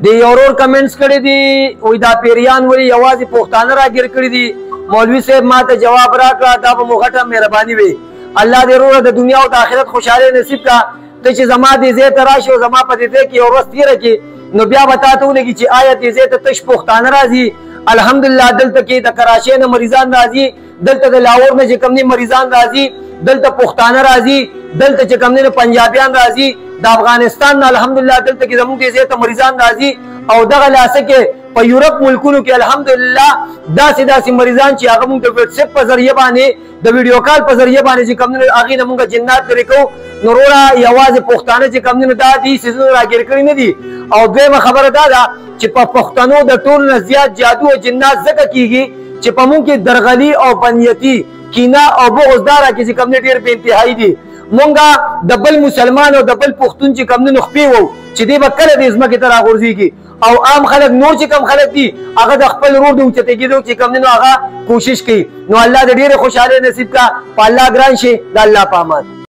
دی اورور کمنټس کړي دي وای دا پیریان ولی یوازې پښتانه راګیر کړي دي مولوی صاحب ما ته جواب راکړه دا به مو غټه مهرباني وي الله دې وروره د دنیا او د آخرت خوشحالي نصیب کا ته چې زما دې ځای ته راشي او زما په دې ځای کې یو ورځ تېره کړي نو بیا به تا ته ولګي چې آیا دې ځای ته تش پښتانه راځي الحمدلله دلته کې د کراچۍ نه مریضان راځي دلته د لاهور نه چې کوم دي مریضان راځي دلته پښتانه راځي دلته چې کوم دي پنجابیان راځي د افغانستان نه الحمدلله دلته کې زموږ دې ځای ته مریضان راځي او دغه لاسه کې په یورپ ملکونو کې الحمدلله داسې مریضان چې هغه موږ د واتساپ په ذریعه باندې د ویډیو کال په ذریعه باندې چې کوم هغې نه موږ جنات لرې کوو نو وروره یوازې پښتانه چې کوم دي دا دې څیزونه راګیر کړي نه دي او دویمه خبره دا ده چې په پښتنو د ټولو نه زیات جادو او جنات ځکه کېږي چې په موږ کې درغلي او بنیتي کینه او بغض دا راکړي چې کوم ډېر بې انتهایي دي مونږه د بل مسلمان او د بل پښتون چې کوم نو خپې وو چې دی به کله دې ځمکې ته راغورځېږي او عام خلک نور چې کم خلک دي هغه د خپل ورور د اوچتې کېدو چې کوم نو هغه کوشش کوي نو الله دې ډېرې خوشحالۍ نصیب کا په الله ګران شي د الله په امان